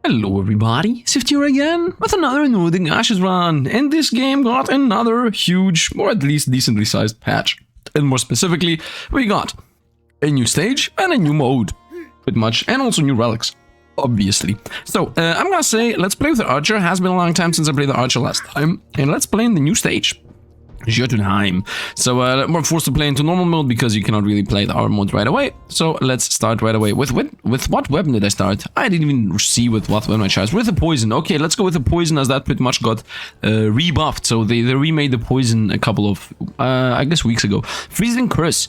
Hello everybody, Sifd here again with another Nordic Ashes run, and this game got another huge, or at least decently sized patch. And more specifically, we got a new stage and a new mode, pretty much, and also new relics, obviously. So, I'm gonna say, let's play with the Archer. Has been a long time since I played the Archer last time, and let's play in the new stage. Jotunheim. So we're forced to play into normal mode because you cannot really play the armor mode right away. So let's start right away. With what weapon did I start? I didn't even see with what weapon I chose. With the poison. Okay, let's go with the poison, as that pretty much got rebuffed. So they remade the poison a couple of, I guess, weeks ago. Freezing Curse.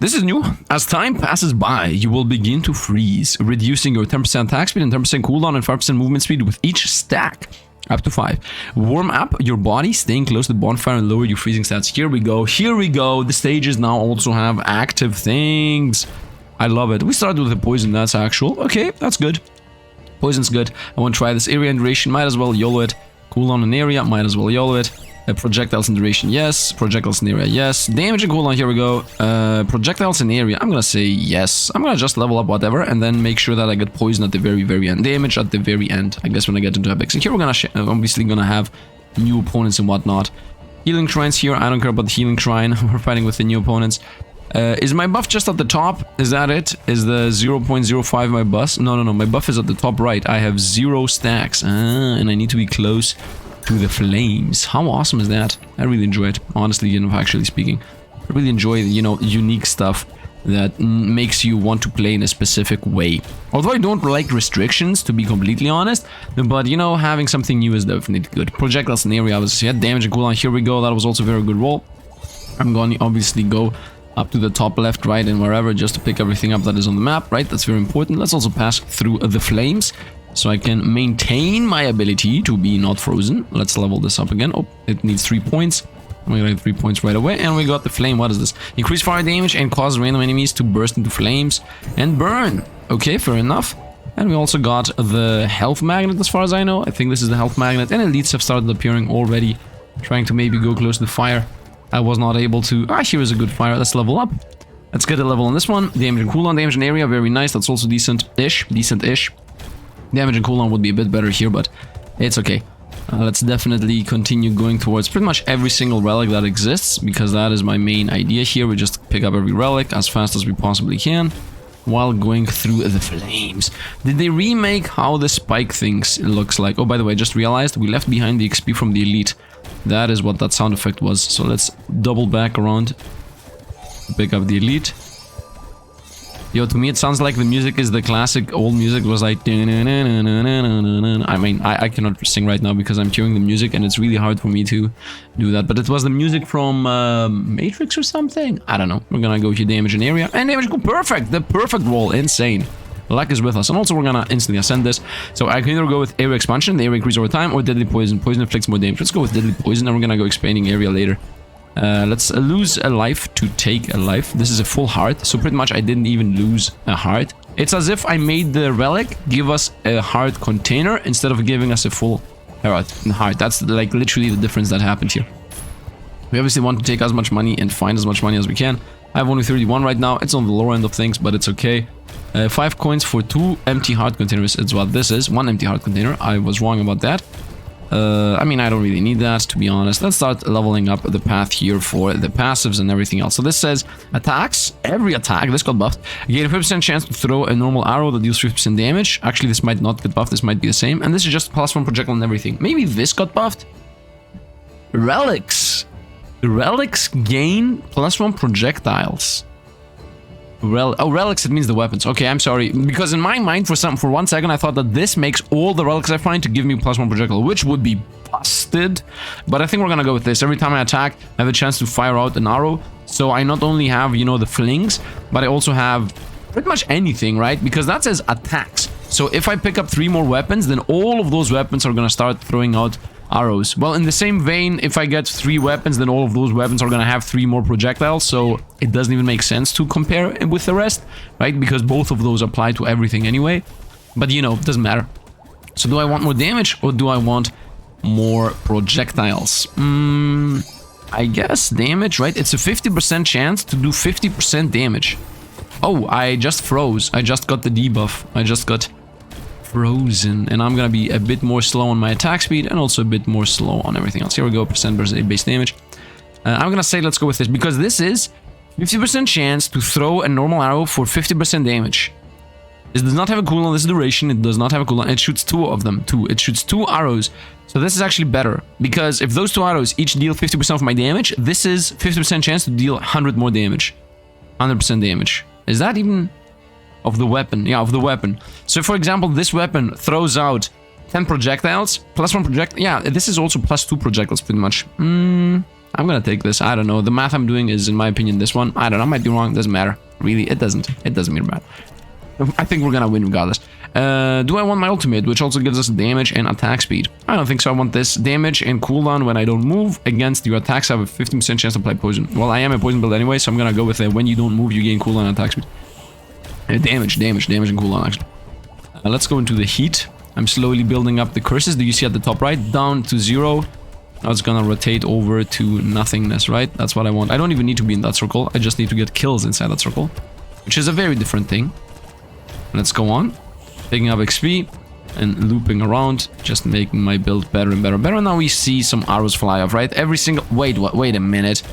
This is new. As time passes by, you will begin to freeze, reducing your 10% attack speed and 10% cooldown and 5% movement speed with each stack. Up to 5. Warm up your body, staying close to the bonfire and lower your freezing stats. Here we go. Here we go. The stages now also have active things. I love it. We started with the poison. That's actual. Okay, that's good. Poison's good. I want to try this area and duration. Might as well YOLO it. Cooldown and area. Might as well YOLO it. Projectiles and duration, yes. Projectiles and area, yes. Damage and cooldown, here we go. Projectiles and area, I'm gonna say yes. I'm gonna just level up whatever and then make sure that I get poison at the very end. Damage at the very end, I guess, when I get into epics. And here we're gonna obviously gonna have new opponents and whatnot. Healing shrines here, I don't care about the healing shrine. We're fighting with the new opponents. Is my buff just at the top? Is that it? Is the 0.05 my buff? No, my buff is at the top right. I have 0 stacks. And I need to be close to the flames. How awesome is that? I really enjoy it, honestly, actually speaking. I really enjoy, unique stuff that makes you want to play in a specific way. Although I don't like restrictions, to be completely honest, but, having something new is definitely good. Projectiles in area, obviously, yeah, damage and cooldown, here we go. That was also a very good roll. I'm going to obviously go up to the top left, right, and wherever, just to pick everything up that is on the map, right? That's very important. Let's also pass through the flames, so I can maintain my ability to be not frozen. Let's level this up again. Oh, it needs 3 points. We got 3 points right away. And we got the flame. What is this? Increase fire damage and cause random enemies to burst into flames and burn. Okay, fair enough. And we also got the health magnet, as far as I know. I think this is the health magnet. And elites have started appearing already, trying to maybe go close to the fire. I was not able to. Ah, here is a good fire. Let's level up. Let's get a level on this one. Damage and cooldown, damage and area. Very nice. That's also decent-ish. Decent-ish. Damage and cooldown would be a bit better here, but it's okay. Let's definitely continue going towards pretty much every single relic that exists, because that is my main idea here. We just pick up every relic as fast as we possibly can while going through the flames. Did they remake how the spike things looks like? Oh, by the way, I just realized we left behind the XP from the elite. That is what that sound effect was. So let's double back around, pick up the elite. Yo, to me it sounds like the music is the classic old music. It was like, I mean, I cannot sing right now because I'm hearing the music and it's really hard for me to do that, but it was the music from Matrix or something. I don't know. We're gonna go here, damage and area, and damage go perfect. The perfect roll, insane. Luck is with us. And also we're gonna instantly ascend this. So I can either go with area expansion, the area increase over time, or deadly poison. Poison inflicts more damage. Let's go with deadly poison, and we're gonna go expanding area later. Let's lose a life to take a life. This is a full heart, so pretty much I didn't even lose a heart. It's as if I made the relic give us a heart container instead of giving us a full heart. That's like literally the difference that happened here. We obviously want to take as much money and find as much money as we can. I have only 31 right now. It's on the lower end of things, but it's okay. 5 coins for 2 empty heart containers. It's what this is. 1 empty heart container. I was wrong about that. I mean, I don't really need that, to be honest. Let's start leveling up the path here for the passives and everything else. So this says attacks. Every attack, this got buffed. You get a 50% chance to throw a normal arrow that deals 50% damage. Actually, this might not get buffed. This might be the same. And this is just +1 projectile and everything. Maybe this got buffed. Relics. Relics gain +1 projectiles. Relics, it means the weapons. Okay, I'm sorry, because in my mind for 1 second I thought that this makes all the relics I find to give me +1 projectile, which would be busted. But I think we're gonna go with this. Every time I attack, I have a chance to fire out an arrow. So I not only have, the flings, but I also have pretty much anything, right? Because that says attacks. So if I pick up 3 more weapons, then all of those weapons are gonna start throwing out arrows. Well, in the same vein, if I get 3 weapons, then all of those weapons are gonna have 3 more projectiles, so it doesn't even make sense to compare it with the rest, right? Because both of those apply to everything anyway. But, it doesn't matter. So do I want more damage, or do I want more projectiles? I guess damage, right? It's a 50% chance to do 50% damage. Oh, I just froze. I just got the debuff. I just got frozen. And I'm gonna be a bit more slow on my attack speed and also a bit more slow on everything else. Here we go, percent base damage. I'm gonna say let's go with this because this is 50% chance to throw a normal arrow for 50% damage. This does not have a cooldown, this duration, it does not have a cooldown. It shoots 2 of them, it shoots 2 arrows. So this is actually better, because if those 2 arrows each deal 50% of my damage, this is 50% chance to deal 100 more damage. 100% damage. Is that even... of the weapon? Yeah, of the weapon. So for example, this weapon throws out 10 projectiles, plus 1 projectile. Yeah, this is also plus 2 projectiles pretty much. I'm gonna take this, I don't know. The math I'm doing is, in my opinion, this one. I don't know, I might be wrong, doesn't matter. Really, it doesn't matter. I think we're gonna win regardless. Do I want my ultimate, which also gives us damage and attack speed? I don't think so. I want this damage and cooldown when I don't move. Against your attacks, I have a 15% chance to apply poison. Well, I am a poison build anyway, so I'm gonna go with it. When you don't move, you gain cooldown and attack speed. Damage and cooldown, actually. Let's go into the heat. I'm slowly building up the curses. Do you see at the top right? Down to 0. Now it's gonna rotate over to nothingness, right? That's what I want. I don't even need to be in that circle. I just need to get kills inside that circle, which is a very different thing. Let's go on, picking up XP and looping around, just making my build better and better and better. Now we see some arrows fly off, right? Every single... Wait, what? Wait a minute.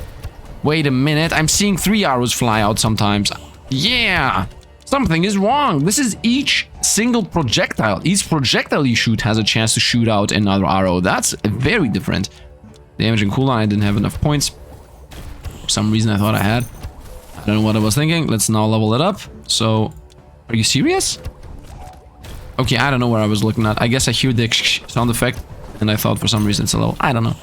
Wait a minute. I'm seeing 3 arrows fly out sometimes. Yeah! Something is wrong. This is each single projectile. Each projectile you shoot has a chance to shoot out another arrow. That's very different. Damage and cooldown, I didn't have enough points. For some reason I thought I had. I don't know what I was thinking. Let's now level it up. So... Are you serious? Okay, I don't know where I was looking at. I guess I hear the sound effect, and I thought for some reason it's a level. I don't know.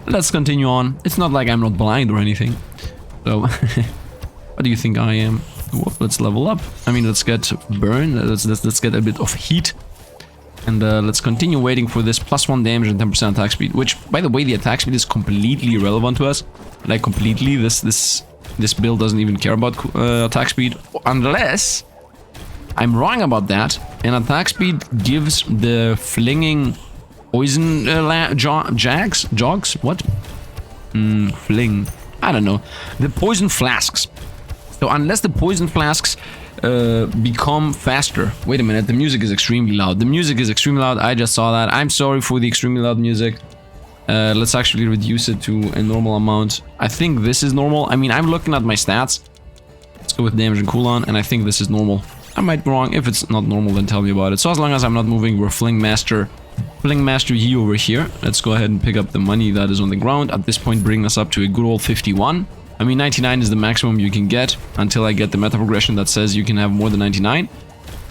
Let's continue on. It's not like I'm not blind or anything. So, what do you think I am? Well, let's level up. I mean, let's get burn. Let's get a bit of heat. And let's continue waiting for this +1 damage and 10% attack speed. Which, by the way, the attack speed is completely irrelevant to us. Like, completely. This build doesn't even care about attack speed. Unless... I'm wrong about that, and attack speed gives the flinging poison jogs? What? Fling. I don't know. The poison flasks. So unless the poison flasks become faster. Wait a minute, the music is extremely loud. The music is extremely loud, I just saw that. I'm sorry for the extremely loud music. Let's actually reduce it to a normal amount. I think this is normal. I mean, I'm looking at my stats. Let's go with damage and cooldown, and I think this is normal. I might be wrong. If it's not normal, then tell me about it. So as long as I'm not moving, we're Fling Master Yi over here. Let's go ahead and pick up the money that is on the ground. At this point, bring us up to a good old 51. I mean, 99 is the maximum you can get until I get the meta progression that says you can have more than 99.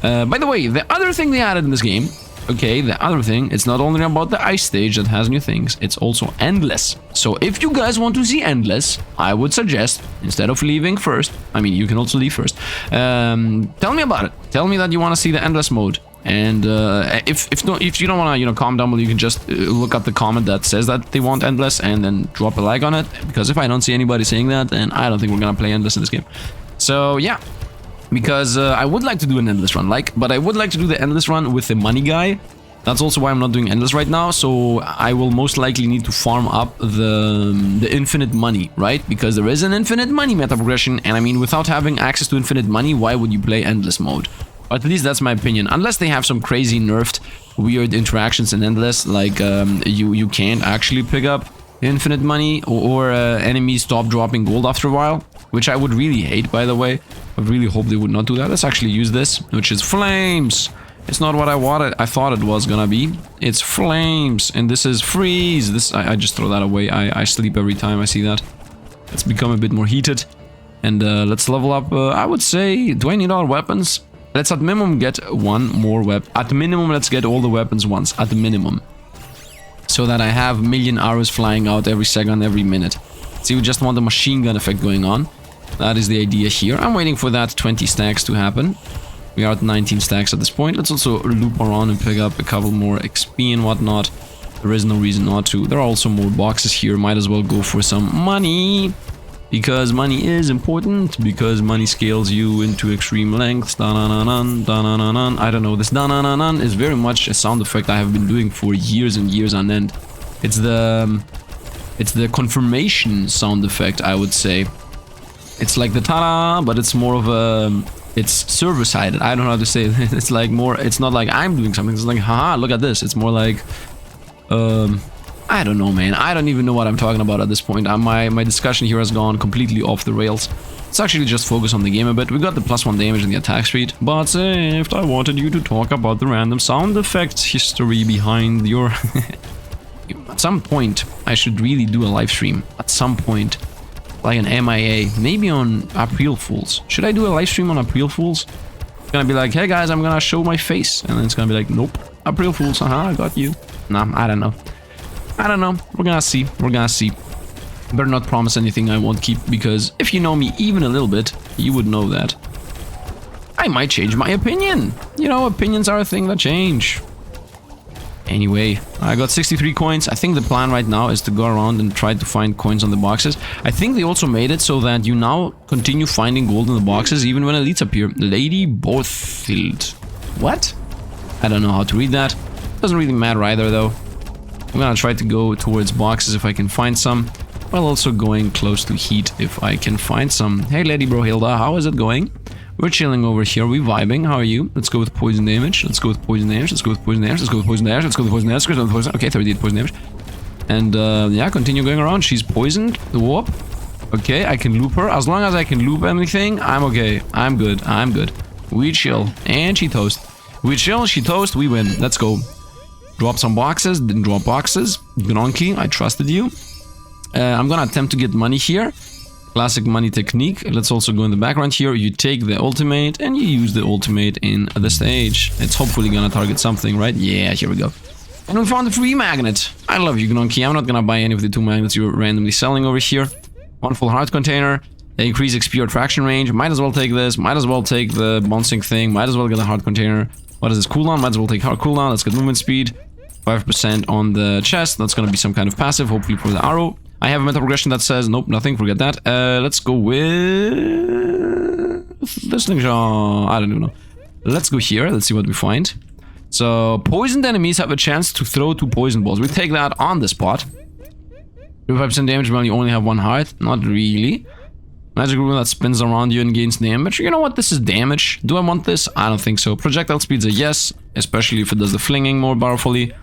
By the way, the other thing they added in this game, okay, the other thing, it's not only about the ice stage that has new things, it's also endless. So if you guys want to see endless, I would suggest, instead of leaving first, I mean, you can also leave first, tell me about it. Tell me that you want to see the endless mode. And if you don't want to, comment down below, you can just look at the comment that says that they want endless and then drop a like on it. Because if I don't see anybody saying that, then I don't think we're gonna play endless in this game. So yeah, because I would like to do an endless run, but I would like to do the endless run with the money guy. That's also why I'm not doing endless right now. So I will most likely need to farm up the infinite money, right? Because there is an infinite money meta progression, and I mean, without having access to infinite money, why would you play endless mode? Or at least that's my opinion. Unless they have some crazy nerfed weird interactions in endless, like you can't actually pick up infinite money, or enemies stop dropping gold after a while, which I would really hate, by the way. I really hope they would not do that. Let's actually use this, which is flames. It's not what I wanted. I thought it was gonna be. It's flames, and this is freeze. I just throw that away. I sleep every time I see that. Let's become a bit more heated, and let's level up. I would say, do I need all weapons? Let's at minimum get one more weapon. At minimum, let's get all the weapons once. At the minimum. So that I have a million arrows flying out every second, every minute. See, we just want the machine gun effect going on. That is the idea here. I'm waiting for that 20 stacks to happen. We are at 19 stacks at this point. Let's also loop around and pick up a couple more XP and whatnot. There is no reason not to. There are also more boxes here. Might as well go for some money. Because money is important, because money scales you into extreme lengths. Da-na-na-nan, da-na-na-nan. I don't know, this da-na-na-nan is very much a sound effect I have been doing for years and years on end. It's the confirmation sound effect, I would say. It's like the ta-da, but it's more of a it's server-sided. I don't know how to say it. It's like more, it's not like I'm doing something. It's like, haha, look at this. It's more like, I don't know, man. I don't even know what I'm talking about at this point. My discussion here has gone completely off the rails. Let's actually just focus on the game a bit. We got the +1 damage and the attack speed, but Sifd, I wanted you to talk about the random sound effects history behind your... At some point, I should really do a live stream. At some point. Like an MIA. Maybe on April Fools. Should I do a live stream on April Fools? It's gonna be like, hey guys, I'm gonna show my face. And then it's gonna be like, nope. April Fools, haha, I got you. Nah, I don't know. I don't know. We're gonna see. We're gonna see. Better not promise anything I won't keep, because if you know me even a little bit, you would know that. I might change my opinion. You know, opinions are a thing that change. Anyway, I got 63 coins. I think the plan right now is to go around and try to find coins on the boxes. I think they also made it so that you now continue finding gold in the boxes even when elites appear. Lady Borthild. What? I don't know how to read that. Doesn't really matter either though. I'm gonna try to go towards boxes if I can find some, while also going close to heat if I can find some. Hey Lady Brohilda, how is it going? We're chilling over here, we vibing. How are you? Let's go with poison damage. Let's go with poison damage. Let's go with poison damage. Let's go with poison damage. Let's go with poison damage. Let's go with poison. Okay, 38 poison damage. And yeah, continue going around. She's poisoned. The warp. Okay, I can loop her. As long as I can loop anything, I'm okay. I'm good. I'm good. We chill. And she toast. We chill, she toast, we win. Let's go. Drop some boxes. Didn't drop boxes. Gronky, I trusted you. I'm gonna attempt to get money here. Classic money technique. Let's also go in the background here. You take the ultimate and you use the ultimate in the stage. It's hopefully gonna target something, right? Yeah, here we go. And we found a free magnet. I love you, Gnonky. I'm not gonna buy any of the 2 magnets you're randomly selling over here. 1 full heart container. Increase XP attraction range. Might as well take this. Might as well take the bouncing thing. Might as well get a heart container. What is this? Cooldown? Might as well take heart cooldown. Let's get movement speed. 5% on the chest. That's gonna be some kind of passive, hopefully for the arrow. I have a meta progression that says, nope, nothing, forget that. Let's go with this thing. I don't even know. Let's go here, let's see what we find. So, poisoned enemies have a chance to throw 2 poison balls. We take that on the spot. 25% damage when you only have 1 heart. Not really. Magic rune that spins around you and gains damage. You know what, this is damage. Do I want this? I don't think so. Projectile speed's a yes, especially if it does the flinging more powerfully.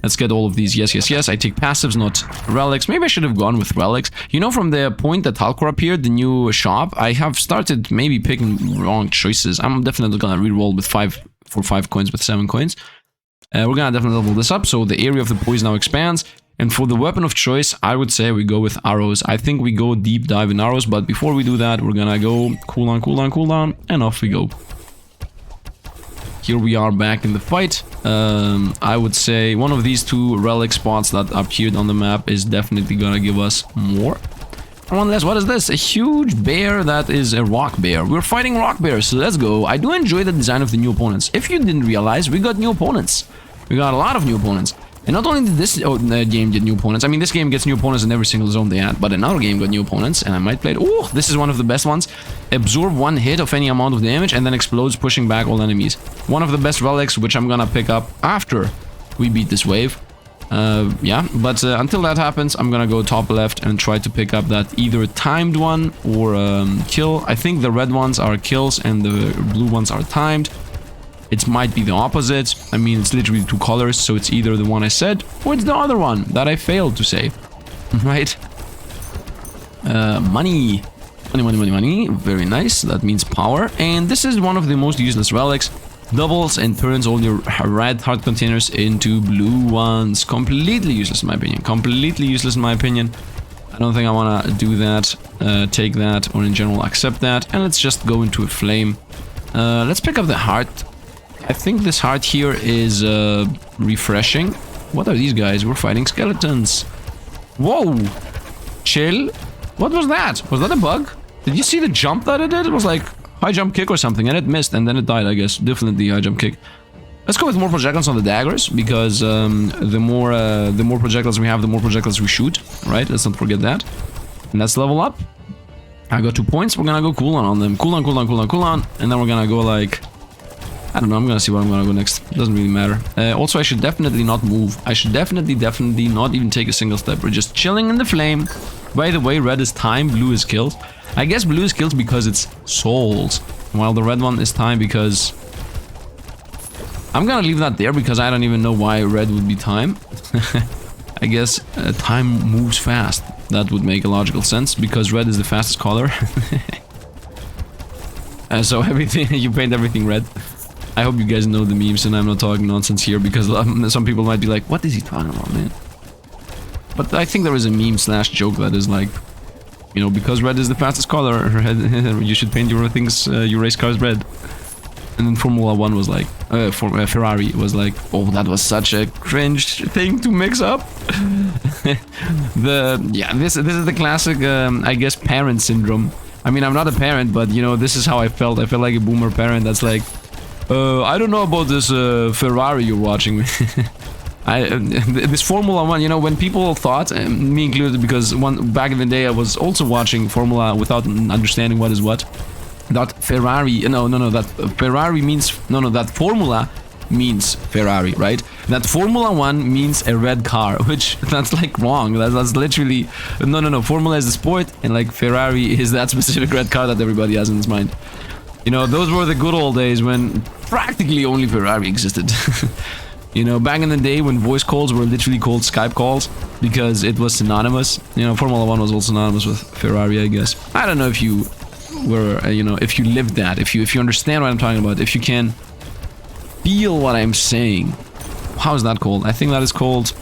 Let's get all of these. Yes, yes, yes. I take passives, not relics. Maybe I should have gone with relics. You know, from the point that Talcor appeared, the new shop, I have started maybe picking wrong choices. I'm definitely gonna reroll with 5 coins with 7 coins. We're gonna definitely level this up, so the area of the poison now expands. And for the weapon of choice, I would say we go with arrows. I think we go deep dive in arrows, but before we do that, we're gonna go cooldown, cooldown, cooldown, and off we go. Here we are back in the fight. I would say one of these 2 relic spots that appeared on the map is definitely gonna give us more. And one less, what is this? A huge bear that is a rock bear. We're fighting rock bears, so let's go. I do enjoy the design of the new opponents. If you didn't realize, we got new opponents. We got a lot of new opponents. And not only did this game get new opponents, I mean, this game gets new opponents in every single zone they add, but another game got new opponents, and I might play it. Oh, this is one of the best ones. Absorb 1 hit of any amount of damage, and then explodes, pushing back all enemies. One of the best relics, which I'm gonna pick up after we beat this wave. Yeah, but until that happens, I'm gonna go top left and try to pick up that either timed one or kill. I think the red ones are kills, and the blue ones are timed. It might be the opposite. I mean, it's literally 2 colors, so it's either the one I said, or it's the other one that I failed to say. Right? Money. Money, money, money, money. Very nice. That means power. And this is one of the most useless relics. Doubles and turns all your red heart containers into blue ones. Completely useless in my opinion. Completely useless in my opinion. I don't think I want to do that, take that, or in general accept that. And let's just go into a flame. Let's pick up the heart. I think this heart here is refreshing. What are these guys? We're fighting skeletons. Whoa! Chill. What was that? Was that a bug? Did you see the jump that it did? It was like high jump kick or something, and it missed, and then it died, I guess. Definitely high jump kick. Let's go with more projectiles on the daggers, because the more projectiles we have, the more projectiles we shoot. Right? Let's not forget that. And let's level up. I got 2 points. We're gonna go cooldown on them. Cooldown, cooldown, cooldown, cooldown. And then we're gonna go like... I don't know, I'm gonna see where I'm gonna go next. Doesn't really matter. Also, I should definitely not move. I should definitely not even take a single step. We're just chilling in the flame. By the way, red is time, blue is kills. I guess blue is kills because it's souls. while the red one is time because... I'm gonna leave that there because I don't even know why red would be time. I guess time moves fast. That would make a logical sense because red is the fastest color. So everything, you paint everything red. I hope you guys know the memes and I'm not talking nonsense here because some people might be like, what is he talking about, man? But I think there is a meme slash joke that is like, you know, because red is the fastest color, you should paint your things, your race cars red. And then Formula 1 was like, Ferrari was like, oh, that was such a cringe thing to mix up. This is the classic, I guess, parent syndrome. I mean, I'm not a parent, but, you know, this is how I felt. I felt like a boomer parent that's like, I don't know about this Ferrari you're watching. This Formula 1, you know, when people thought, me included, because back in the day I was also watching Formula without understanding what is what. That Ferrari, that Ferrari means, that Formula means Ferrari, right? That Formula 1 means a red car, which that's like wrong. That's literally, no, Formula is the sport and like Ferrari is that specific red car that everybody has in his mind. You know, those were the good old days when practically only Ferrari existed. You know, back in the day when voice calls were literally called Skype calls because it was synonymous. You know, Formula 1 was also synonymous with Ferrari, I guess. I don't know if you were, you know, if you lived that, if you understand what I'm talking about, if you can feel what I'm saying. How is that called? I think that is called,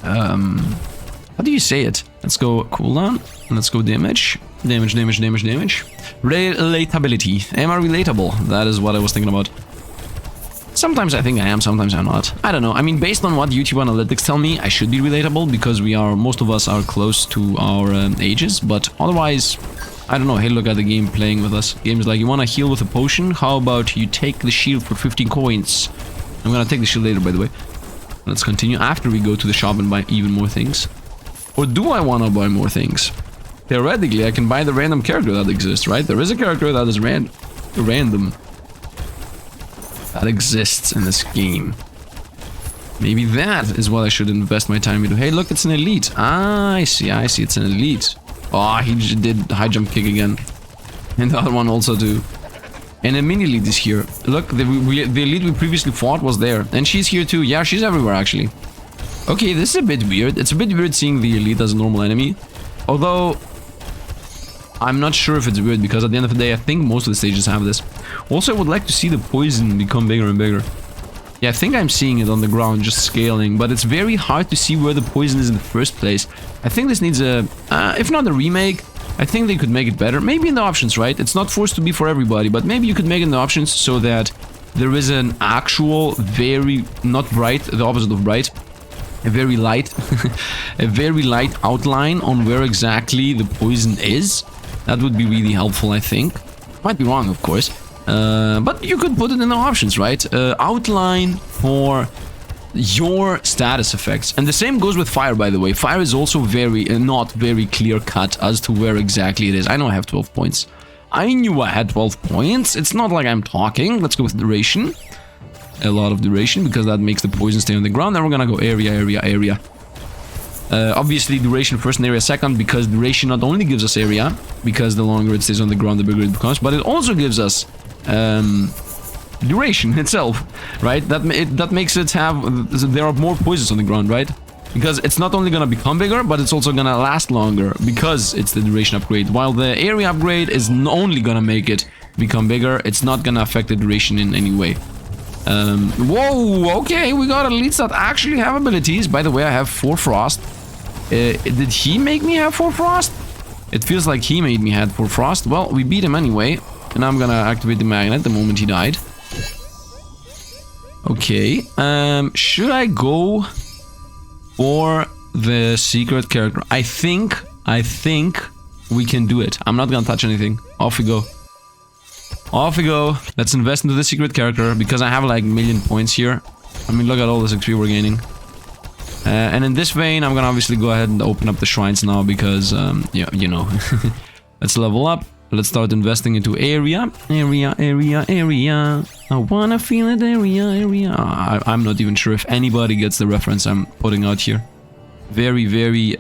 how do you say it? Let's go cooldown, and let's go damage. Relatability. Am I relatable? That is what I was thinking about. Sometimes I think I am, sometimes I'm not. I don't know. I mean, based on what YouTube analytics tell me, I should be relatable because most of us are close to our ages, but otherwise, I don't know. Hey, look at the game playing with us. Game's like, you want to heal with a potion? How about you take the shield for 15 coins? I'm gonna take the shield later, by the way. Let's continue after we go to the shop and buy even more things. Or do I want to buy more things? Theoretically, I can buy the random character that exists, right? There is a character that is random. That exists in this game. Maybe that is what I should invest my time into. Hey, look, it's an elite. Ah, I see, it's an elite. Oh, he did high jump kick again. And the other one also too. And a mini elite is here. Look, the elite we previously fought was there. And she's here too. Yeah, she's everywhere actually. Okay, this is a bit weird. It's a bit weird seeing the elite as a normal enemy. Although, I'm not sure if it's weird because at the end of the day, I think most of the stages have this. Also, I would like to see the poison become bigger and bigger. Yeah, I think I'm seeing it on the ground, just scaling, but it's very hard to see where the poison is in the first place. I think this needs a, if not a remake, I think they could make it better. Maybe in the options, right? It's not forced to be for everybody, but maybe you could make it in the options so that there is an actual very, not bright, the opposite of bright, a very light, a very light outline on where exactly the poison is. That would be really helpful, I think. Might be wrong, of course. But you could put it in the options, right? Outline for your status effects. And the same goes with fire, by the way. Fire is also very, not very clear cut as to where exactly it is. I know I have 12 points. I knew I had 12 points. It's not like I'm talking. Let's go with duration. A lot of duration, because that makes the poison stay on the ground. Then we're gonna go area. Obviously duration first and area second, because duration not only gives us area, because the longer it stays on the ground, the bigger it becomes, but it also gives us duration itself, right? That makes it have, there are more poisons on the ground, right? Because it's not only gonna become bigger, but it's also gonna last longer, because it's the duration upgrade. While the area upgrade is only gonna make it become bigger, it's not gonna affect the duration in any way. Whoa, okay, we got elites that actually have abilities. By the way, I have 4 frost. Did he make me have 4 frost? It feels like he made me have 4 frost. Well, we beat him anyway. And I'm gonna activate the magnet the moment he died. Okay, should I go for the secret character? I think we can do it. I'm not gonna touch anything. Off we go. Off we go. Let's invest into the secret character, because I have like a million points here. I mean, look at all this XP we're gaining. And in this vein, I'm gonna obviously go ahead and open up the shrines now, because, yeah, you know. Let's level up. Let's start investing into area. I wanna feel it, area. I'm not even sure if anybody gets the reference I'm putting out here. Very, very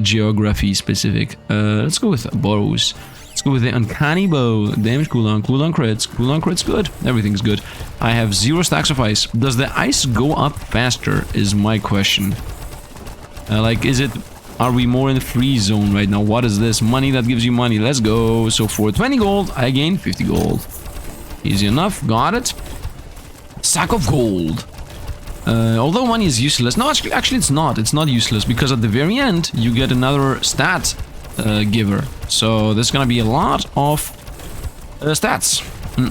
geography specific. Let's go with bows. Let's go with the uncanny bow. Damage cooldown, cooldown crits good. Everything's good. I have 0 stacks of ice. Does the ice go up faster is my question. Like, are we more in the free zone right now? What is this? Money that gives you money. Let's go. So for 20 gold, I gain 50 gold. Easy enough. Got it. Sack of gold. Although money is useless. No, actually it's not. It's not useless because at the very end, you get another stat giver. So there's gonna be a lot of stats.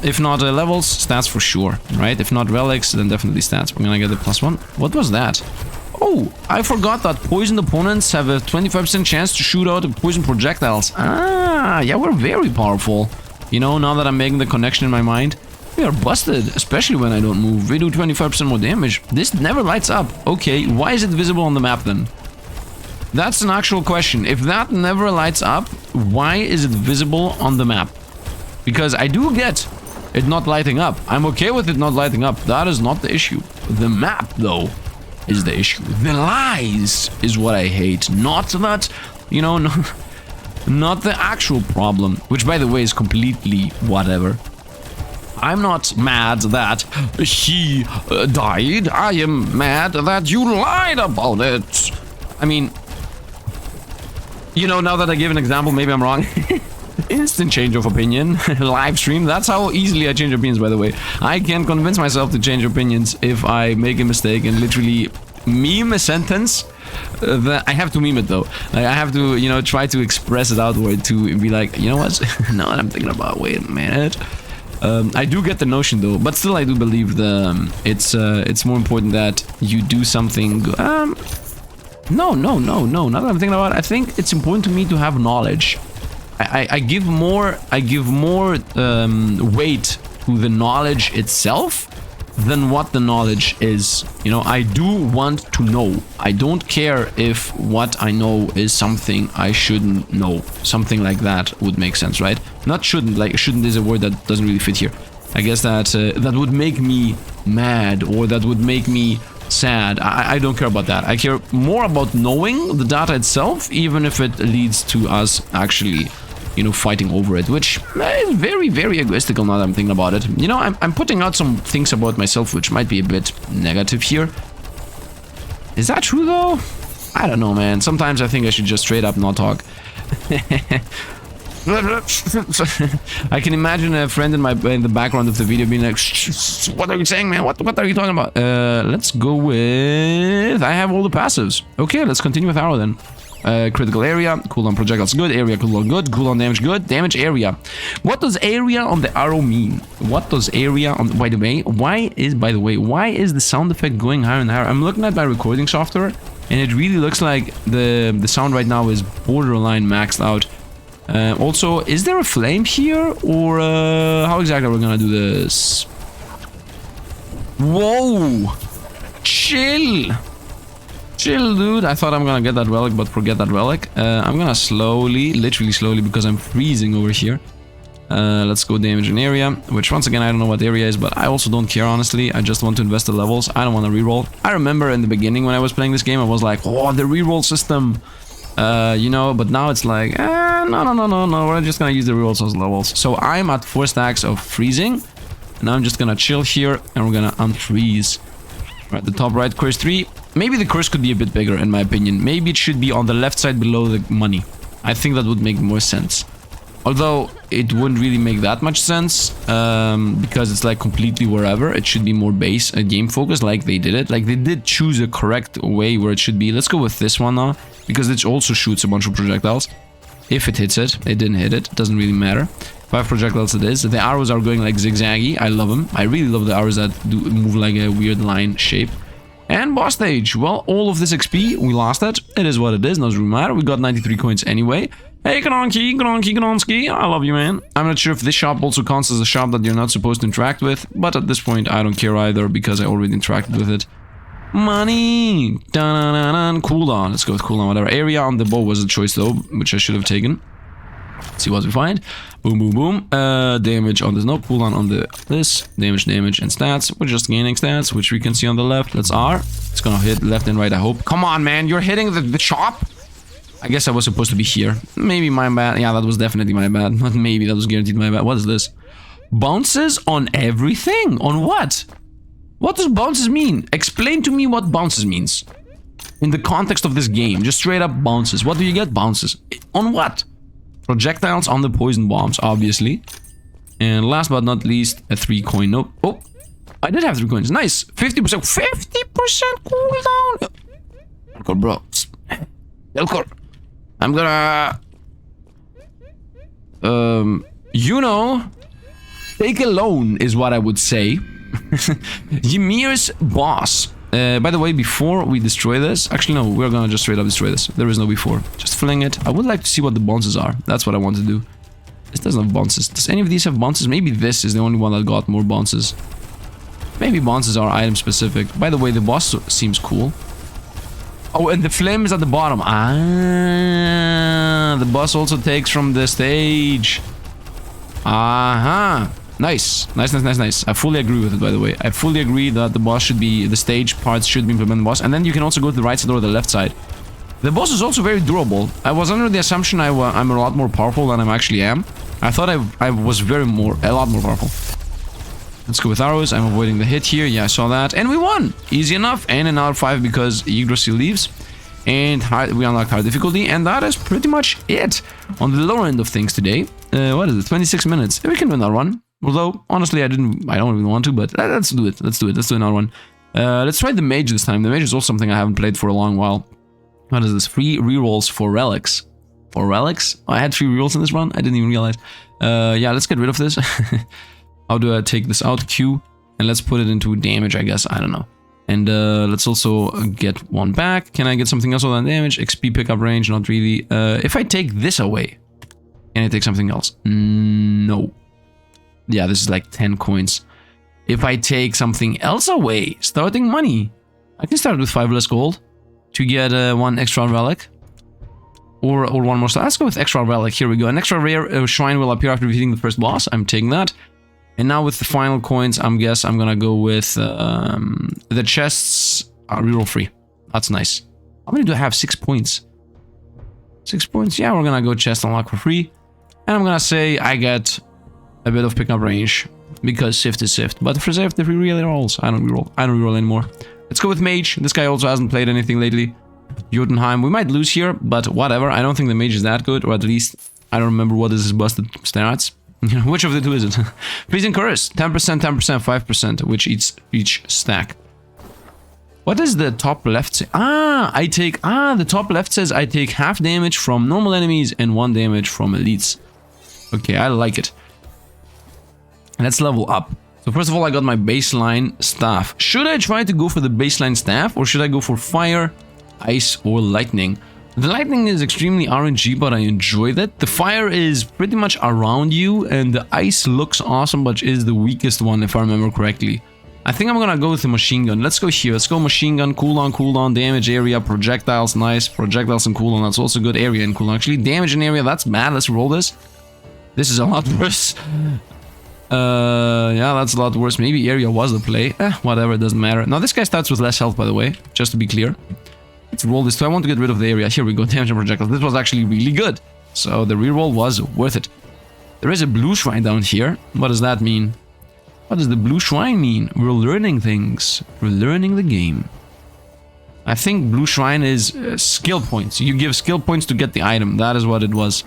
If not levels, stats for sure, right? If not relics, then definitely stats. We're gonna get the +1. What was that? Oh, I forgot that poisoned opponents have a 25% chance to shoot out poison projectiles. Ah, yeah, we're very powerful. You know, now that I'm making the connection in my mind, we are busted, especially when I don't move. We do 25% more damage. This never lights up. Okay, why is it visible on the map then? That's an actual question. If that never lights up, why is it visible on the map? Because I do get it not lighting up. I'm okay with it not lighting up. That is not the issue. The map, though, is the issue. The lies is what I hate. Not that, you know, not the actual problem. Which, by the way, is completely whatever. I'm not mad that he died. I am mad that you lied about it. I mean, you know, now that I give an example, maybe I'm wrong. Instant change of opinion. Live stream. That's how easily I change opinions, by the way. I can convince myself to change opinions if I make a mistake and literally meme a sentence. I have to meme it though. Like, I have to, you know, try to express it outward to be like, you know what? No, I'm thinking about. Wait a minute. I do get the notion though, but still I do believe it's more important that you do something. No. Now that I'm thinking about it, I think it's important to me to have knowledge. I give more weight to the knowledge itself than what the knowledge is. You know, I do want to know. I don't care if what I know is something I shouldn't know. Something like that would make sense, right? Not shouldn't, like shouldn't is a word that doesn't really fit here. I guess that that would make me mad or that would make me sad. I don't care about that. I care more about knowing the data itself, even if it leads to us actually, you know, fighting over it, which is very, very egoistical now that I'm thinking about it. You know, I'm putting out some things about myself which might be a bit negative here. Is that true though? I don't know, man. Sometimes I think I should just straight up not talk. I can imagine a friend in the background of the video being like, what are you saying, man? What are you talking about? Let's go with... I have all the passives. Okay, let's continue with arrow then. Critical area, cooldown projectiles good, area cooldown good, cooldown damage good, damage area. What does area on the arrow mean? What does area on... By the way, why is the sound effect going higher and higher? I'm looking at my recording software, and it really looks like the sound right now is borderline maxed out. Also, is there a flame here, or how exactly are we gonna do this? Whoa! Chill! Chill, dude. I thought I'm gonna get that relic, but forget that relic. I'm gonna slowly, literally slowly, because I'm freezing over here. Let's go damage an area, which once again, I don't know what area is, but I also don't care, honestly. I just want to invest the levels. I don't want to reroll. I remember in the beginning when I was playing this game, I was like, oh, the reroll system. You know, but now it's like, no, we're just gonna use the rerolls as levels. So I'm at 4 stacks of freezing, and I'm just gonna chill here, and we're gonna unfreeze. Right, the top right, curse 3. Maybe the curse could be a bit bigger, in my opinion. Maybe it should be on the left side below the money. I think that would make more sense. Although, it wouldn't really make that much sense, because it's like completely wherever. It should be more base, game focused, like they did it. Like they did choose a correct way where it should be. Let's go with this one now, because it also shoots a bunch of projectiles. If it hits it, it didn't hit it. Doesn't really matter. 5 projectiles it is. The arrows are going like zigzaggy. I love them. I really love the arrows that do move like a weird line shape. And boss stage. Well, all of this XP, we lost it. It is what it is. Doesn't really matter. We got 93 coins anyway. Hey, Kanonski, I love you, man. I'm not sure if this shop also counts as a shop that you're not supposed to interact with, but at this point, I don't care either because I already interacted with it. Money! Dun-dun-dun-dun. Cooldown. Let's go with cooldown, whatever. Area on the bow was a choice, though, which I should have taken. Let's see what we find. Boom, boom, boom. Damage on this. No, cooldown on this. Damage, and stats. We're just gaining stats, which we can see on the left. Let's R. It's gonna hit left and right, I hope. Come on, man. You're hitting the chop? I guess I was supposed to be here. Maybe my bad. Yeah, that was definitely my bad. Not maybe, that was guaranteed my bad. What is this? Bounces on everything? On what? What does bounces mean? Explain to me what bounces means. In the context of this game. Just straight up bounces. What do you get? Bounces. On what? Projectiles on the poison bombs, obviously. And last but not least, a 3 coin. Nope. Oh, I did have 3 coins. Nice. 50%. 50% cooldown. Elcor, bro. Elcor. I'm gonna... you know... Take a loan is what I would say. Ymir's boss. By the way, before we destroy this... Actually, no. We're gonna just straight up destroy this. There is no before. Just fling it. I would like to see what the bounces are. That's what I want to do. This doesn't have bounces. Does any of these have bounces? Maybe this is the only one that got more bounces. Maybe bounces are item specific. By the way, the boss seems cool. Oh, and the flame is at the bottom. Ah, the boss also takes from the stage. Aha. Nice. Nice, nice, nice, nice. I fully agree with it, by the way. I fully agree that the boss should be... The stage parts should be implemented in the boss. And then you can also go to the right side or the left side. The boss is also very durable. I was under the assumption I'm a lot more powerful than I actually am. I thought I was a lot more powerful. Let's go with arrows. I'm avoiding the hit here. Yeah, I saw that. And we won! Easy enough. And another 5 because Yggdrasil leaves. And we unlocked hard difficulty. And that is pretty much it on the lower end of things today. What is it? 26 minutes. We can do another one. Although, honestly, I don't even want to, but let's do it. Let's do it. Let's do another one. Let's try the Mage this time. The Mage is also something I haven't played for a long while. What is this? 3 rerolls for relics. For relics? Oh, I had 3 rerolls in this run? I didn't even realize. Yeah, let's get rid of this. How do I take this out? Q. And let's put it into damage, I guess. I don't know. And let's also get 1 back. Can I get something else other than damage? XP pickup range, not really. If I take this away, can I take something else? No. Yeah, this is like 10 coins. If I take something else away, starting money. I can start with 5 less gold to get 1 extra relic. Or 1 more star. Let's go with extra relic. Here we go. An extra rare shrine will appear after defeating the first boss. I'm taking that. And now with the final coins, I'm gonna go with the chests are reroll free. That's nice. How many do I have? 6 points. 6 points. Yeah, we're gonna go chest unlock for free. And I'm gonna say I get a bit of pickup range because Sifd is Sifd. But for Sifd, if he really rolls, I don't reroll. I don't reroll anymore. Let's go with Mage. This guy also hasn't played anything lately. Jotunheim. We might lose here, but whatever. I don't think the Mage is that good, or at least I don't remember what is his busted stats. Which of the two is it? Freezing Curse. 10%, 10%, 5%, which each stack. What does the top left say? The top left says I take half damage from normal enemies and 1 damage from elites. Okay, I like it. Let's level up. So first of all, I got my baseline staff. Should I try to go for the baseline staff or should I go for fire, ice, or lightning? The lightning is extremely RNG, but I enjoyed it. The fire is pretty much around you, and the ice looks awesome, but is the weakest one, if I remember correctly. I think I'm gonna go with the machine gun. Let's go here. Let's go machine gun, cooldown, damage area, projectiles, nice. Projectiles and cooldown, that's also good. Area and cooldown. Actually, damage and area, that's bad. Let's roll this. This is a lot worse. Yeah, that's a lot worse. Maybe area was the play. Whatever, it doesn't matter. Now, this guy starts with less health, by the way, just to be clear. Let's roll this too. I want to get rid of the area. Here we go. Damage and projectiles. This was actually really good. So the reroll was worth it. There is a blue shrine down here. What does that mean? What does the blue shrine mean? We're learning things. We're learning the game. I think blue shrine is skill points. You give skill points to get the item. That is what it was.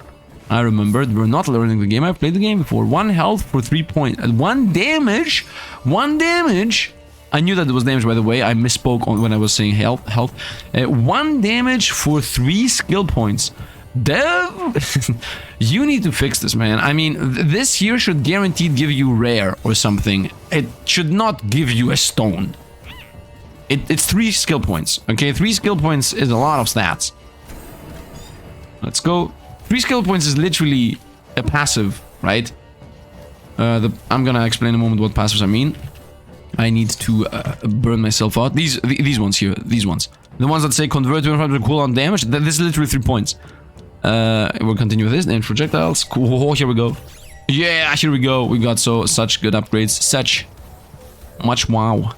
I remembered. We're not learning the game. I've played the game before. 1 health for 3 points. 1 damage. 1 damage. I knew that it was damage, by the way. I misspoke when I was saying health. 1 damage for 3 skill points. Dev, you need to fix this, man. I mean, this here should guaranteed give you rare or something. It should not give you a stone. It's 3 skill points, okay? 3 skill points is a lot of stats. Let's go. 3 skill points is literally a passive, right? I'm gonna explain in a moment what passives I mean. I need to burn myself out. These ones here, these ones. The ones that say convert to cooldown damage, this is literally 3 points. We'll continue with this. Damage projectiles. Cool. Here we go. Yeah, here we go. We got such good upgrades. Such much wow.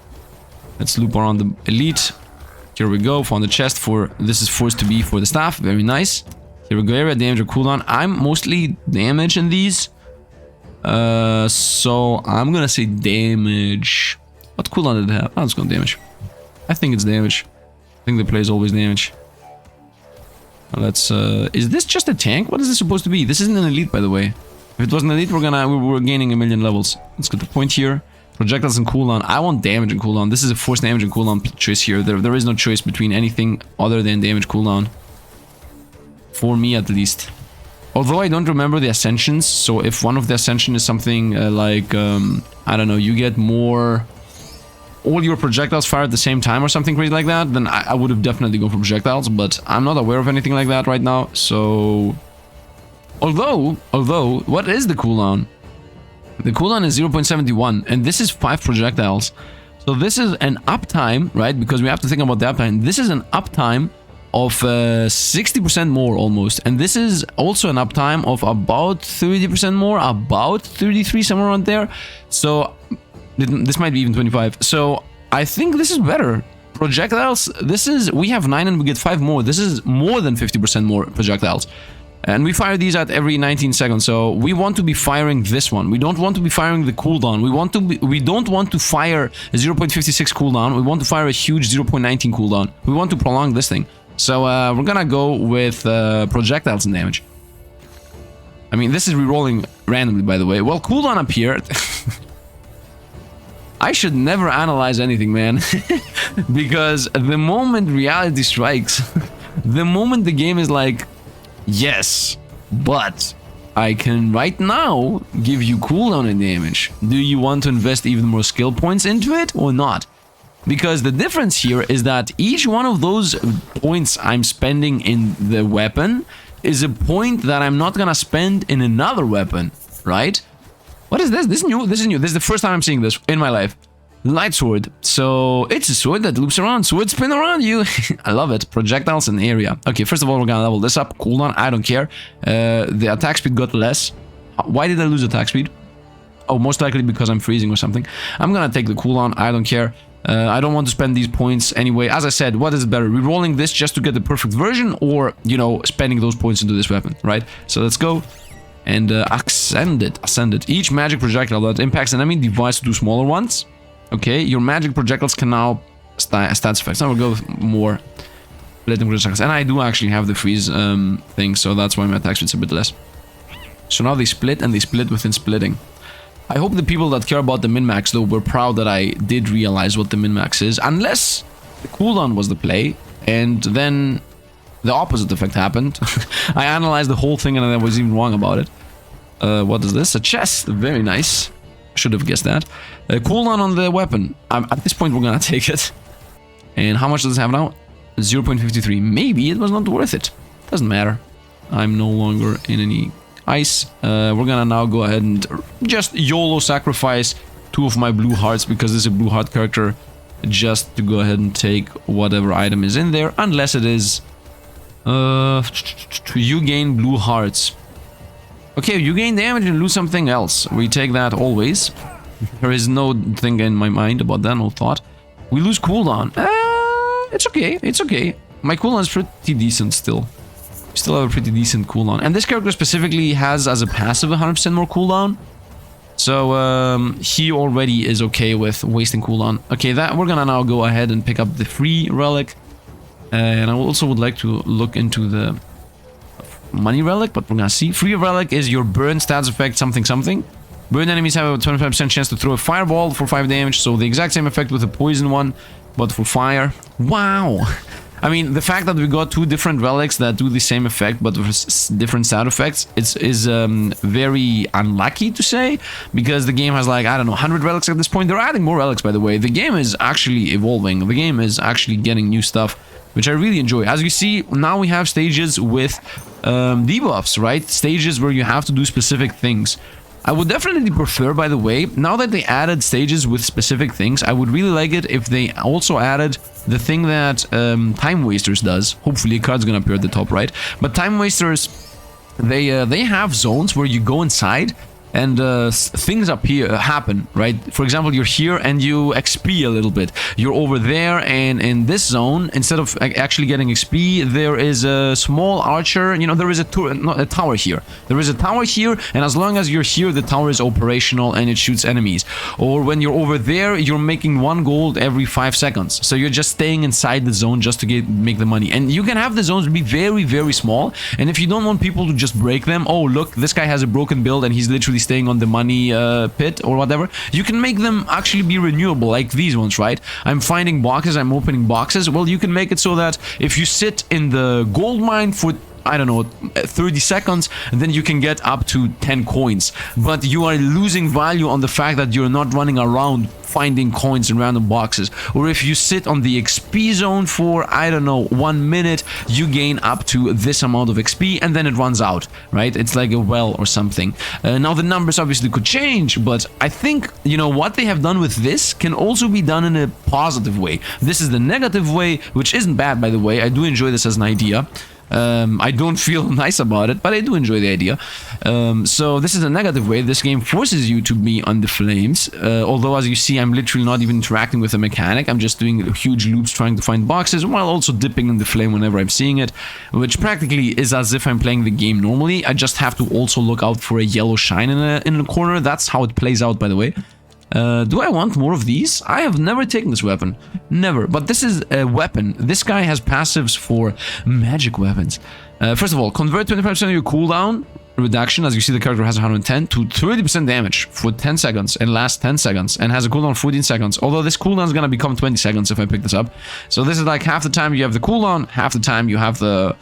Let's loop around the elite. Here we go. Found the chest for... This is forced to be for the staff. Very nice. Here we go. Area damage or cooldown. I'm mostly damage in these. So I'm gonna say damage. What cooldown did it have? Oh, it's gonna damage. I think it's damage. I think the play is always damage. Let's is this just a tank? What is this supposed to be? This isn't an elite, by the way. If it was an elite, we're gaining 1,000,000 levels. Let's get the point here. Projectiles and cooldown. I want damage and cooldown. This is a forced damage and cooldown choice here. There is no choice between anything other than damage cooldown. For me, at least. Although I don't remember the ascensions, so if one of the ascension is something like, I don't know, you get more... all your projectiles fire at the same time or something crazy like that, then I would have definitely gone for projectiles, but I'm not aware of anything like that right now, so... Although, what is the cooldown? The cooldown is 0.71, and this is 5 projectiles. So this is an uptime, right? Because we have to think about the uptime. This is an uptime of 60% more almost, and this is also an uptime of about 30% more, about 33, somewhere around there. So this might be even 25. So I think this is better. Projectiles, this is, we have 9 and we get 5 more. This is more than 50% more projectiles. And we fire these at every 19 seconds. So we want to be firing this one. We don't want to be firing the cooldown. We don't want to fire a 0.56 cooldown. We want to fire a huge 0.19 cooldown. We want to prolong this thing. So we're gonna go with projectiles and damage. I mean, this is rerolling randomly, by the way. Well, cooldown appeared. I should never analyze anything, man. Because the moment reality strikes, the moment the game is like, yes, but I can right now give you cooldown and damage. Do you want to invest even more skill points into it or not? Because the difference here is that each one of those points I'm spending in the weapon is a point that I'm not gonna spend in another weapon, right? What is this? This is new. This is new. This is the first time I'm seeing this in my life. Light sword. So it's a sword that loops around. Sword spin around you. I love it. Projectiles and area. Okay, first of all, we're gonna level this up. Cooldown, I don't care. The attack speed got less. Why did I lose attack speed? Oh, most likely because I'm freezing or something. I'm gonna take the cooldown. I don't care. I don't want to spend these points anyway. As I said, what is better? Rerolling this just to get the perfect version, or, you know, spending those points into this weapon, right? So let's go. And ascend it. Each magic projectile that impacts an enemy device to do smaller ones. Okay, your magic projectiles can now stats effects. Now we'll go with more splitting projectiles. And I do actually have the freeze thing, so that's why my attack speed's a bit less. So now they split, and they split within splitting. I hope the people that care about the min-max, though, were proud that I did realize what the min-max is. Unless the cooldown was the play, and then the opposite effect happened. I analyzed the whole thing and I was even wrong about it. What is this? A chest. Very nice. Should have guessed that. Cooldown on the weapon. At this point, we're gonna take it. And how much does it have now? 0.53. Maybe it was not worth it. Doesn't matter. I'm no longer in any ice. We're gonna now go ahead and just YOLO sacrifice 2 of my blue hearts, because this is a blue heart character, just to go ahead and take whatever item is in there, unless it is you gain blue hearts. Okay, you gain damage and lose something else. We take that always. There is no thing in my mind about that, no thought. We lose cooldown. It's okay, it's okay. My cooldown is pretty decent still. Still have a pretty decent cooldown. And this character specifically has as a passive 100% more cooldown. So he already is okay with wasting cooldown. Okay, that we're gonna now go ahead and pick up the free relic. And I also would like to look into the money relic, but we're gonna see. Free relic is your burn stats effect something something. Burn enemies have a 25% chance to throw a fireball for 5 damage, so the exact same effect with a poison one, but for fire. Wow! I mean, the fact that we got 2 different relics that do the same effect, but with different sound effects, is very unlucky to say, because the game has, like, I don't know, 100 relics at this point. They're adding more relics, by the way. The game is actually evolving. The game is actually getting new stuff, which I really enjoy. As you see, now we have stages with debuffs, right? Stages where you have to do specific things. I would definitely prefer, by the way, now that they added stages with specific things, I would really like it if they also added the thing that Time Wasters does. Hopefully a card's gonna appear at the top right. But Time Wasters, they have zones where you go inside and things up here happen, right? For example, you're here and you XP a little bit. You're over there, and in this zone, instead of actually getting XP, there is a small archer. You know, there is a tower here. There is a tower here, and as long as you're here, the tower is operational and it shoots enemies. Or when you're over there, you're making 1 gold every 5 seconds. So you're just staying inside the zone just to make the money. And you can have the zones be very, very small. And if you don't want people to just break them, oh look, this guy has a broken build and he's literally staying on the money pit or whatever, you can make them actually be renewable, like these ones, right? I'm finding boxes, I'm opening boxes. Well, you can make it so that if you sit in the gold mine for, I don't know, 30 seconds, then you can get up to 10 coins. But you are losing value on the fact that you're not running around finding coins in random boxes. Or if you sit on the XP zone for, I don't know, 1 minute, you gain up to this amount of XP and then it runs out, right? It's like a well or something. Now the numbers obviously could change, but I think, you know, what they have done with this can also be done in a positive way. This is the negative way, which isn't bad, by the way. I do enjoy this as an idea. I don't feel nice about it, but I do enjoy the idea. So this is a negative way. This game forces you to be on the flames. Although, as you see, I'm literally not even interacting with the mechanic. I'm just doing huge loops trying to find boxes while also dipping in the flame whenever I'm seeing it, which practically is as if I'm playing the game normally. I just have to also look out for a yellow shine in a corner. That's how it plays out, by the way. Do I want more of these? I have never taken this weapon. Never. But this is a weapon. This guy has passives for magic weapons. First of all, convert 25% of your cooldown reduction, as you see the character has 110, to 30% damage for 10 seconds and lasts 10 seconds and has a cooldown of 14 seconds. Although this cooldown is going to become 20 seconds if I pick this up. So this is like half the time you have the cooldown, half the time you have the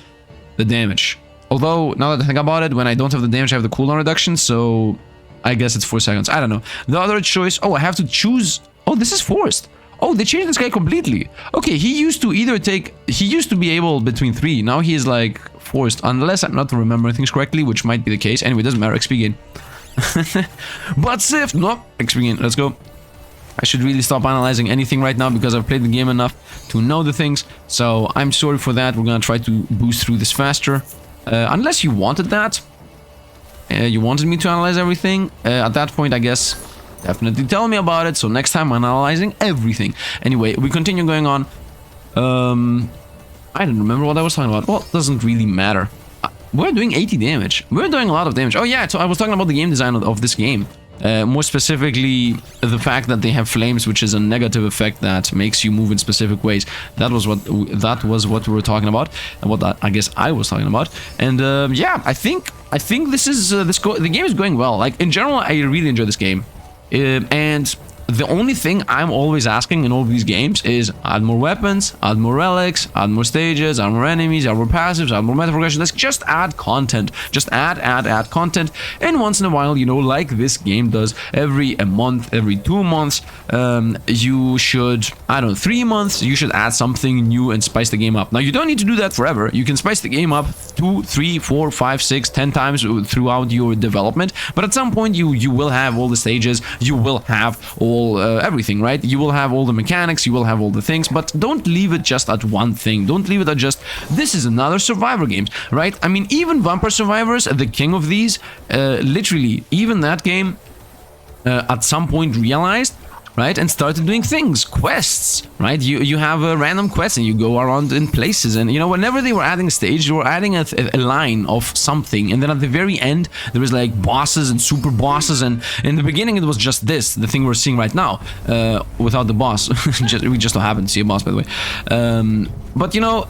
damage. Although, now that I think about it, when I don't have the damage, I have the cooldown reduction, so I guess it's 4 seconds. I don't know. The other choice... Oh, I have to choose... Oh, this is forced. Oh, they changed this guy completely. Okay, he used to either take... He used to be able between 3. Now he is like forced. Unless I'm not remembering things correctly, which might be the case. Anyway, doesn't matter. XP gain. But Sifd... No, XP gain. Let's go. I should really stop analyzing anything right now because I've played the game enough to know the things. So I'm sorry for that. We're gonna try to boost through this faster. Unless you wanted that. You wanted me to analyze everything. At that point, I guess, definitely tell me about it. So next time I'm analyzing everything. Anyway, we continue going on. I don't remember what I was talking about. Well, it doesn't really matter. We're doing 80 damage. We're doing a lot of damage. Oh yeah, so I was talking about the game design of this game. More specifically, the fact that they have flames, which is a negative effect that makes you move in specific ways. That was what we were talking about, and what I guess I was talking about. And yeah, I think this is the game is going well. Like in general, I really enjoy this game, and the only thing I'm always asking in all of these games is add more weapons, add more relics, add more stages, add more enemies, add more passives, add more meta progression. Let's just add content. Just add content. And once in a while, you know, like this game does, every month, every 2 months, you should, I don't know, 3 months, you should add something new and spice the game up. Now, you don't need to do that forever. You can spice the game up 2, 3, 4, 5, 6, 10 times throughout your development. But at some point, you will have all the stages. You will have all everything, right? You will have all the mechanics, you will have all the things, but don't leave it just at one thing. Don't leave it at just, this is another Survivor game, right? I mean, even Vampire Survivors, the king of these, literally, even that game at some point realized, right, and started doing things, quests, right? You have a random quest and you go around in places, and you know, whenever they were adding a stage, they were adding a line of something, and then at the very end there was like bosses and super bosses, and in the beginning it was just this, the thing we're seeing right now, without the boss. We just don't happen to see a boss, by the way. But you know,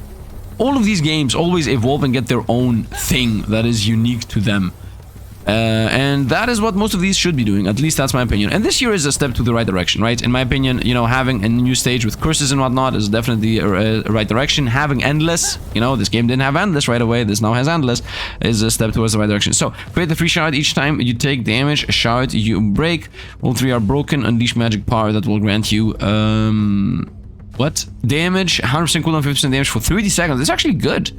all of these games always evolve and get their own thing that is unique to them. And that is what most of these should be doing. At least that's my opinion. And this here is a step to the right direction, right? In my opinion, you know, having a new stage with curses and whatnot is definitely a right direction. Having endless, you know, this game didn't have endless right away. This now has endless, is a step towards the right direction. So, create the free shard. Each time you take damage, a shard you break. All 3 are broken. Unleash magic power that will grant you, what? Damage, 100% cooldown, 50% damage for 30 seconds. It's actually good.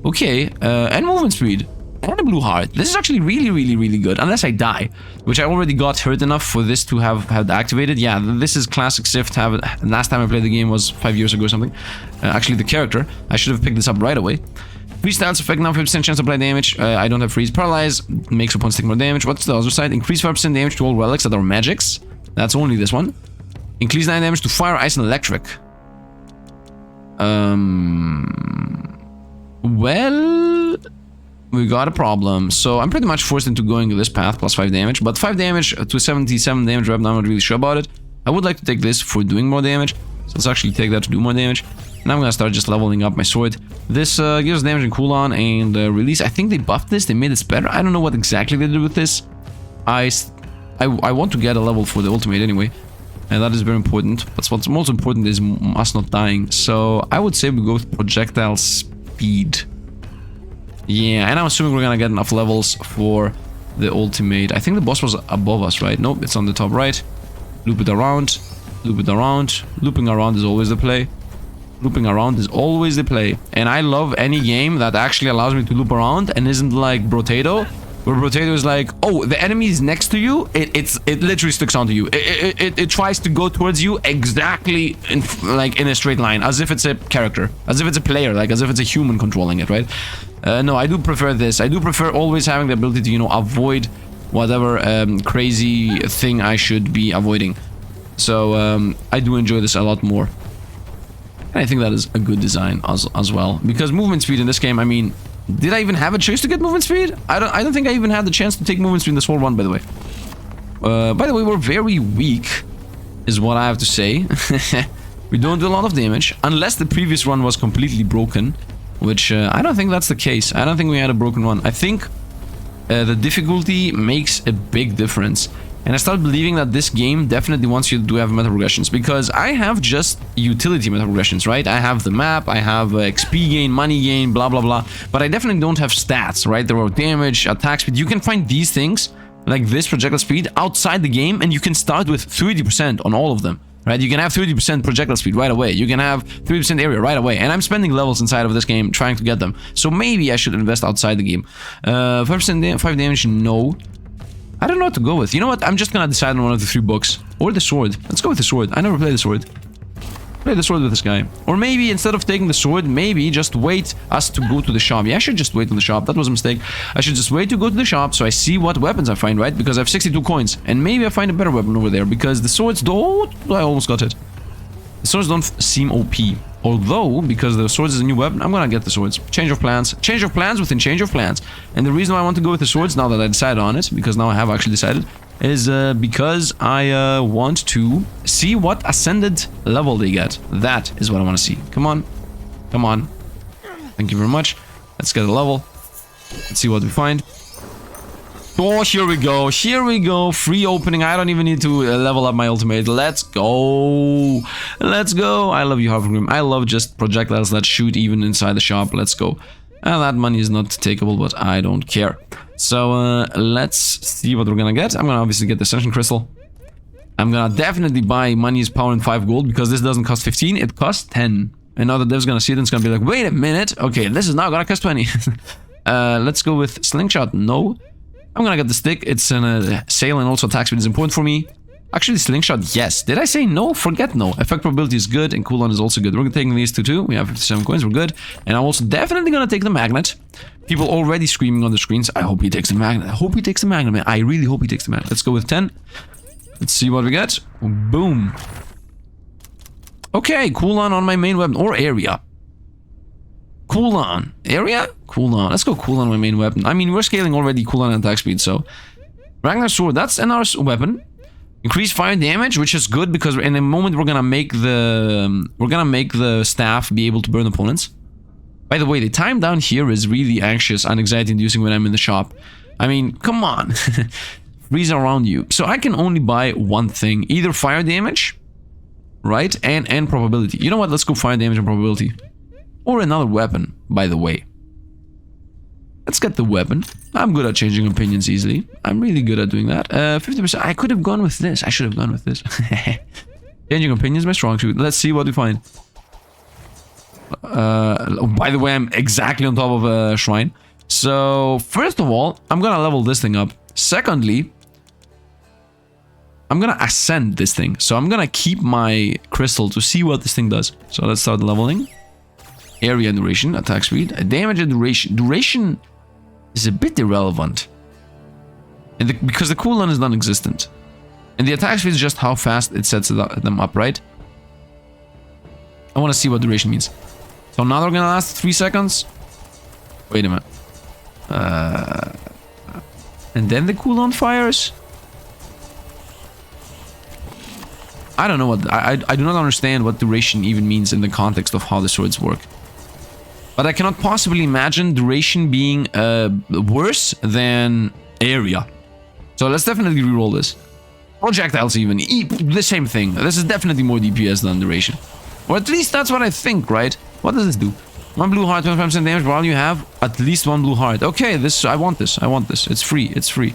Okay, and movement speed. And a blue heart. This is actually really good, unless I die, which I already got hurt enough for this to have activated. Yeah, this is classic Sifd. Last time I played the game was 5 years ago or something. Actually, the character. I should have picked this up right away. Increased stats effect, now 50% chance to apply damage. I don't have freeze. Paralyze makes opponents take more damage. What's the other side? Increase 5% damage to all relics that are magics. That's only this one. Increase 9 damage to fire, ice, and electric. Well, we got a problem. So I'm pretty much forced into going this path, plus 5 damage. But 5 damage to 77 damage weapon, I'm not really sure about it. I would like to take this for doing more damage. So let's actually take that to do more damage. And I'm gonna start just leveling up my sword. This gives damage and cooldown and release. I think they buffed this, they made this better. I don't know what exactly they did with this. I want to get a level for the ultimate anyway. And that is very important. But what's most important is us not dying. So I would say we go with projectile speed. Yeah, and I'm assuming we're gonna get enough levels for the ultimate. I think the boss was above us, right? Nope, it's on the top right. Loop it around. Loop it around. Looping around is always the play. Looping around is always the play. And I love any game that actually allows me to loop around and isn't like Brotato, where Brotato is like, oh, the enemy is next to you, it literally sticks onto you. It tries to go towards you exactly in a straight line, as if it's a character, as if it's a player, like as if it's a human controlling it, right? No, I do prefer this. I do prefer always having the ability to, you know, avoid whatever crazy thing I should be avoiding. So I do enjoy this a lot more. And I think that is a good design as well. Because movement speed in this game, I mean, did I even have a choice to get movement speed? I don't think I even had the chance to take movement speed in this whole run, by the way. By the way, we're very weak, is what I have to say. We don't do a lot of damage, unless the previous run was completely broken, which I don't think that's the case. I don't think we had a broken run. I think the difficulty makes a big difference. And I started believing that this game definitely wants you to have meta progressions, because I have just utility meta progressions, right? I have the map, I have XP gain, money gain, blah blah blah, but I definitely don't have stats, right? There are damage, attack speed. You can find these things, like this projectile speed, outside the game, and you can start with 30% on all of them, right? You can have 30% projectile speed right away. You can have 30% area right away, and I'm spending levels inside of this game trying to get them. So maybe I should invest outside the game. 5% 5 damage, no. I don't know what to go with. You know what? I'm just gonna decide on one of the 3 books. Or the sword. Let's go with the sword. I never played the sword. Play the sword with this guy. Or maybe instead of taking the sword, maybe just wait us to go to the shop. Yeah, I should just wait to the shop. That was a mistake. I should just wait to go to the shop so I see what weapons I find, right? Because I have 62 coins. And maybe I find a better weapon over there. Because the swords don't... I almost got it. The swords don't seem OP. Although, because the swords is a new weapon, I'm gonna get the swords. Change of plans. Change of plans within change of plans. And the reason why I want to go with the swords, now that I decided on it, because now I have actually decided, is because I want to see what ascended level they get. That is what I want to see. Come on. Come on. Thank you very much. Let's get a level. Let's see what we find. Oh, here we go. Here we go. Free opening. I don't even need to level up my ultimate. Let's go. Let's go. I love you, Harvard. I love just projectiles that shoot even inside the shop. Let's go. And that money is not takeable, but I don't care. So let's see what we're gonna get. I'm gonna obviously get the Ascension Crystal. I'm gonna definitely buy money's power and 5 gold, because this doesn't cost 15, it costs 10. And now the dev's gonna see it and it's gonna be like, wait a minute. Okay, this is now gonna cost 20. Let's go with Slingshot. No. I'm gonna get the stick. It's in a sale, and also attack speed is important for me. Actually, Slingshot, yes. Did I say no? Forget no. Effect probability is good, and cooldown is also good. We're taking these two too. We have 57 coins, we're good. And I'm also definitely gonna take the magnet. People already screaming on the screens. I hope he takes the magnet. I hope he takes the magnet, man. I really hope he takes the magnet. Let's go with 10. Let's see what we get. Boom. Okay, cooldown on my main weapon, or area. Cooldown. Area? Cooldown. Let's go cooldown on my main weapon. I mean, we're scaling already cooldown and attack speed, so... Ragnar Sword, that's another weapon. Increase fire damage, which is good, because in a moment we're gonna make the staff be able to burn opponents. By the way, the time down here is really anxious and anxiety-inducing when I'm in the shop. I mean, come on. Freeze around you. So I can only buy one thing. Either fire damage, right? And probability. You know what? Let's go fire damage and probability. Or another weapon, by the way. Let's get the weapon. I'm good at changing opinions easily. I'm really good at doing that. 50%. I could have gone with this. I should have gone with this. Changing opinions is my strong suit. Let's see what we find. By the way, I'm exactly on top of a shrine. So, first of all, I'm gonna level this thing up. Secondly, I'm gonna ascend this thing. So I'm gonna keep my crystal to see what this thing does. So let's start leveling. area duration, attack speed, damage and duration. Duration is a bit irrelevant. And because the cooldown is non-existent. And the attack speed is just how fast it sets them up, right? I want to see what duration means. So now they're gonna last 3 seconds. Wait a minute. And then the cooldown fires? I don't know what... I do not understand what duration even means in the context of how the swords work. But I cannot possibly imagine duration being worse than area. So let's definitely reroll this. Projectiles even. The same thing. This is definitely more DPS than duration. Or at least that's what I think, right? What does this do? 1 blue heart, 25% damage while you have at least 1 blue heart. Okay, this I want this. I want this. It's free. It's free.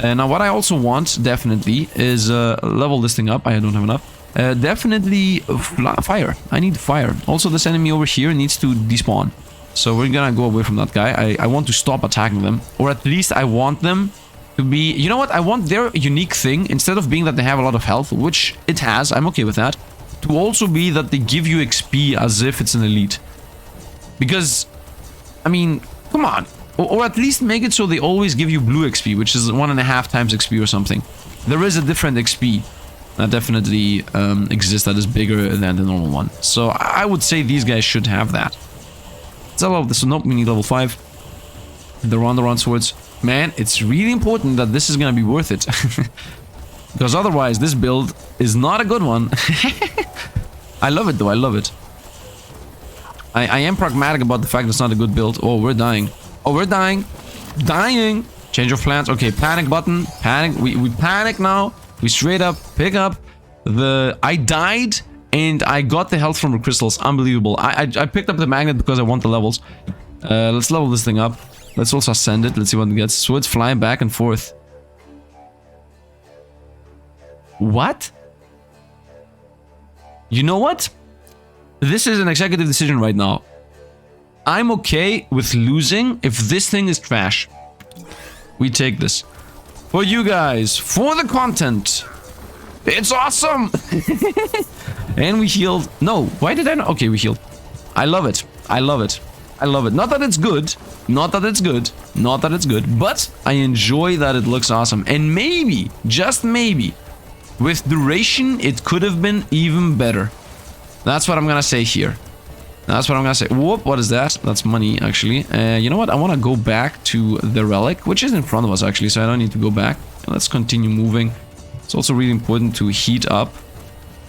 Now what I also want, definitely, is level this thing up. I don't have enough. Definitely fire. I need fire. Also, this enemy over here needs to despawn. So we're gonna go away from that guy. I want to stop attacking them. Or at least I want them to be... You know what? I want their unique thing, instead of being that they have a lot of health, which it has, I'm okay with that, to also be that they give you XP as if it's an elite. Because, I mean, come on. Or at least make it so they always give you blue XP, which is 1.5 times XP or something. There is a different XP that definitely exists that is bigger than the normal one. So I would say these guys should have that. Let's level this. So nope, we need level 5. The round swords. Man, it's really important that this is gonna be worth it. Because otherwise, this build is not a good one. I love it though, I love it. I am pragmatic about the fact it's not a good build. Oh, we're dying. Oh, we're dying. Dying. Change of plans. Okay, panic button. Panic. We panic now. We straight up pick up the... I died and I got the health from the crystals. Unbelievable. I picked up the magnet because I want the levels. Let's level this thing up. Let's also ascend it. Let's see what it gets. Swords flying back and forth. What? You know what? This is an executive decision right now. I'm okay with losing if this thing is trash. We take this. For you guys, for the content. It's awesome! And we healed. No, why did I not? Okay, we healed. I love it. I love it. I love it. Not that it's good. Not that it's good. Not that it's good. But I enjoy that it looks awesome. And maybe, just maybe, with duration, it could have been even better. That's what I'm gonna say here. That's what I'm gonna say. Whoop, what is that? That's money, actually. You know what? I want to go back to the relic, which is in front of us, actually, so I don't need to go back. Let's continue moving. It's also really important to heat up.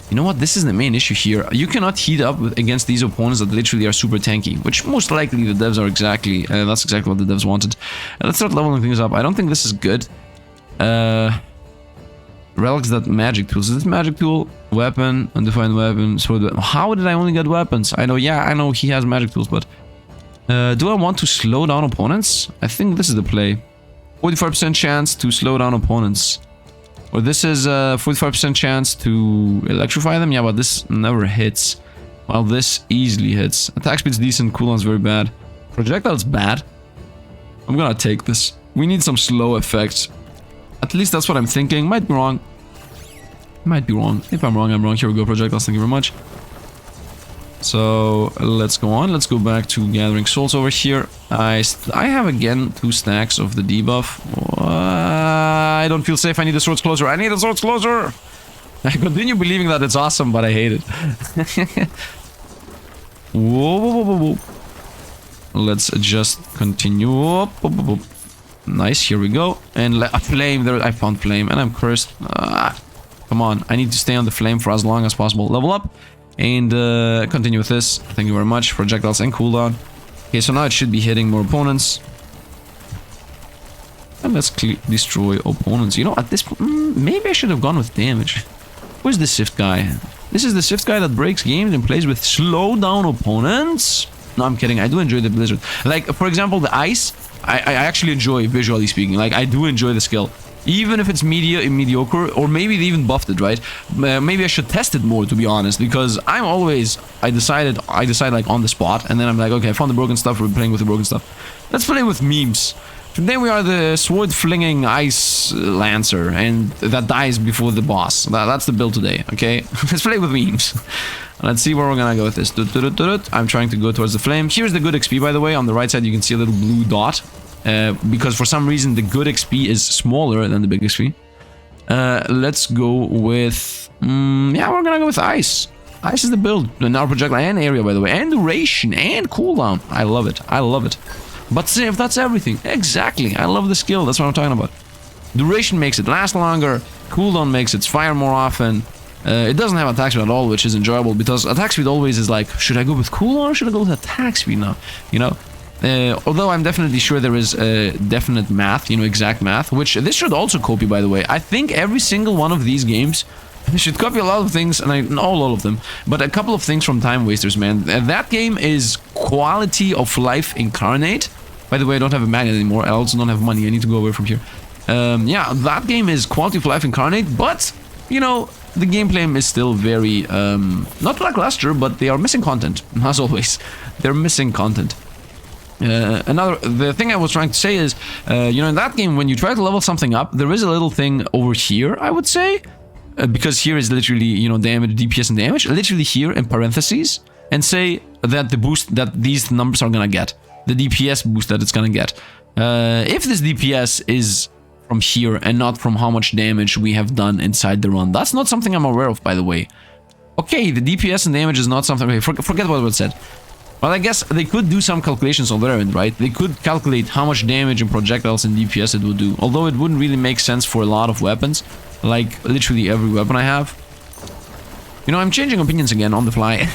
You know what? This is the main issue here. You cannot heat up against these opponents that literally are super tanky, which most likely the devs are exactly... that's exactly what the devs wanted. Let's start leveling things up. I don't think this is good. Relics that magic tools. Is this magic tool? Weapon, undefined weapon, sword weapon. How did I only get weapons? I know, yeah, I know he has magic tools, but... do I want to slow down opponents? I think this is the play. 45% chance to slow down opponents. Or this is a 45% chance to electrify them. Yeah, but this never hits. While this easily hits. Attack speed's decent, cooldown's very bad. Projectile's bad. I'm gonna take this. We need some slow effects. At least that's what I'm thinking. Might be wrong. Might be wrong. If I'm wrong, I'm wrong. Here we go, projectiles. Thank you very much. So let's go on. Let's go back to gathering souls over here. I have again 2 stacks of the debuff. I don't feel safe. I need the swords closer. I need the swords closer. I continue believing that it's awesome, but I hate it. Whoa, whoa, whoa, whoa, whoa. Let's just continue. Whoop, whoop, whoop, whoop. Nice, here we go. And a flame. There, I found flame, and I'm cursed. Come on, I need to stay on the flame for as long as possible. Level up, and continue with this. Thank you very much. Projectiles and cooldown. Okay, so now it should be hitting more opponents. And let's destroy opponents. You know, at this point, maybe I should have gone with damage. Where's the Sifd guy? This is the Sifd guy that breaks games and plays with slow down opponents? No, I'm kidding. I do enjoy the blizzard. Like, for example, the ice, I actually enjoy, visually speaking. Like, I do enjoy the skill. Even if it's mediocre, or maybe they even buffed it, right? Maybe I should test it more, to be honest, because I'm always... I decide like on the spot, and then I'm like, okay, I found the broken stuff, we're playing with the broken stuff. Let's play with memes. Today we are the sword-flinging ice lancer, and that dies before the boss. That's the build today, okay? Let's play with memes. Let's see where we're gonna go with this. I'm trying to go towards the flame. Here's the good XP, by the way. On the right side, you can see a little blue dot. Because for some reason, the good XP is smaller than the big XP. Let's go with... yeah, we're gonna go with ice. Ice is the build. Now projectile and area, by the way. And duration and cooldown. I love it. I love it. But see, if that's everything. Exactly. I love the skill. That's what I'm talking about. Duration makes it last longer. Cooldown makes it fire more often. It doesn't have attack speed at all, which is enjoyable. Because attack speed always is like, should I go with cooldown or should I go with attack speed now? You know? Although I'm definitely sure there is definite math, you know, exact math, which this should also copy, by the way. I think every single one of these games should copy a lot of things, and not all of them, but a couple of things from Time Wasters, man. That game is quality of life incarnate. By the way, I don't have a magnet anymore. I also don't have money. I need to go away from here. Yeah, that game is quality of life incarnate, but, you know, the gameplay is still very, not lackluster, but they are missing content, as always. They're missing content. The thing I was trying to say is, you know, in that game, when you try to level something up, there is a little thing over here, I would say, because here is literally, you know, damage, DPS and damage, literally here in parentheses, and say that the boost that these numbers are gonna get, the DPS boost that it's gonna get. If this DPS is from here and not from how much damage we have done inside the run, that's not something I'm aware of, by the way. Okay, the DPS and damage is not something, okay, forget what was said. Well, I guess they could do some calculations on their end, right? They could calculate how much damage and projectiles and DPS it would do. Although it wouldn't really make sense for a lot of weapons. Like, literally every weapon I have. You know, I'm changing opinions again on the fly.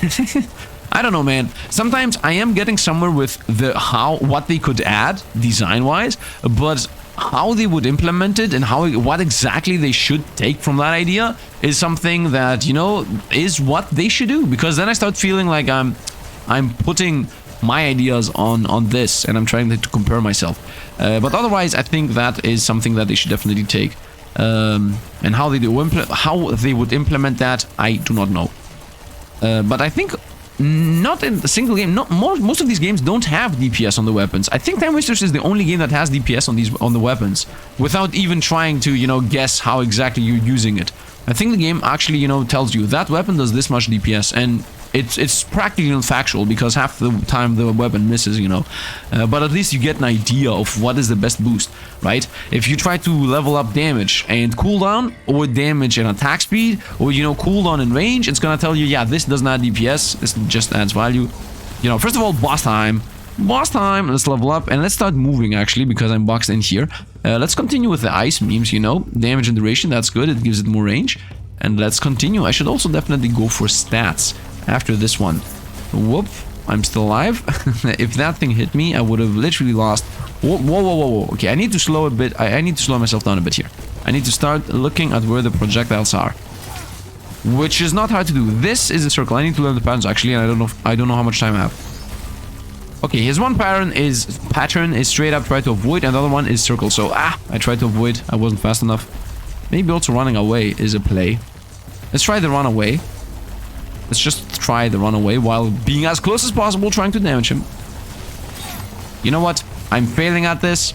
I don't know, man. Sometimes I am getting somewhere with the what they could add, design-wise. But how they would implement it and what exactly they should take from that idea is something that, you know, is what they should do. Because then I start feeling like I'm putting my ideas on this, and I'm trying to compare myself. But otherwise, I think that is something that they should definitely take. And how they would implement that, I do not know. But I think not in a single game. Most of these games don't have DPS on the weapons. I think Time Wasters is the only game that has DPS on the weapons, without even trying to, you know, guess how exactly you're using it. I think the game actually, you know, tells you that weapon does this much DPS, and it's practically not factual because half the time the weapon misses, you know. But at least you get an idea of what is the best boost, right? If you try to level up damage and cooldown, or damage and attack speed, or, you know, cooldown and range, it's gonna tell you, yeah, this doesn't add DPS, this just adds value. You know, first of all, boss time. Boss time, let's level up and let's start moving, actually, because I'm boxed in here. Let's continue with the ice memes, you know. Damage and duration, that's good, it gives it more range. And let's continue. I should also definitely go for stats after this one. Whoop, I'm still alive. If that thing hit me, I would have literally lost. Whoa. Okay, I need to slow a bit. I need to slow myself down a bit here. I need to start looking at where the projectiles are, which is not hard to do. This is a circle. I need to learn the patterns, actually, and I don't know how much time I have. Okay, his one pattern is straight up try to avoid, and the other one is circle. So I tried to avoid. I wasn't fast enough. Maybe also running away is a play. Let's try the runaway. Let's just try the runaway while being as close as possible, trying to damage him. You know what? I'm failing at this.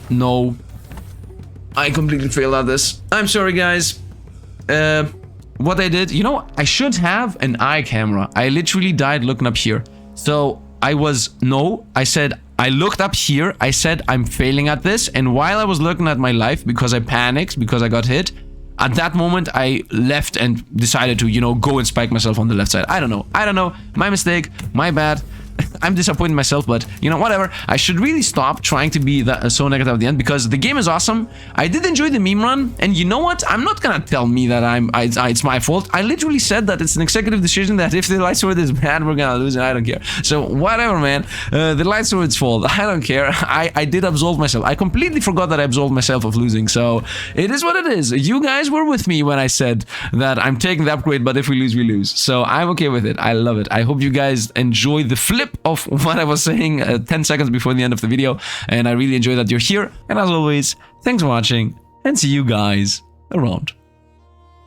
No. I completely failed at this. I'm sorry, guys. What I did, you know, I should have an eye camera. I literally died looking up here. So I said, I looked up here. I said, I'm failing at this. And while I was looking at my life, because I panicked, because I got hit, at that moment, I left and decided to, you know, go and spike myself on the left side. I don't know. My mistake. My bad. I'm disappointed in myself, but, you know, whatever. I should really stop trying to be so negative at the end, because the game is awesome. I did enjoy the meme run, and you know what? I'm not gonna tell me that it's my fault. I literally said that it's an executive decision that if the light sword is bad, we're gonna lose, and I don't care. So, whatever, man. The light sword's fault. I don't care. I did absolve myself. I completely forgot that I absolved myself of losing, so it is what it is. You guys were with me when I said that I'm taking the upgrade, but if we lose, we lose. So, I'm okay with it. I love it. I hope you guys enjoy the flip of what I was saying 10 seconds before the end of the video, and I really enjoy that you're here. And as always, thanks for watching, and see you guys around.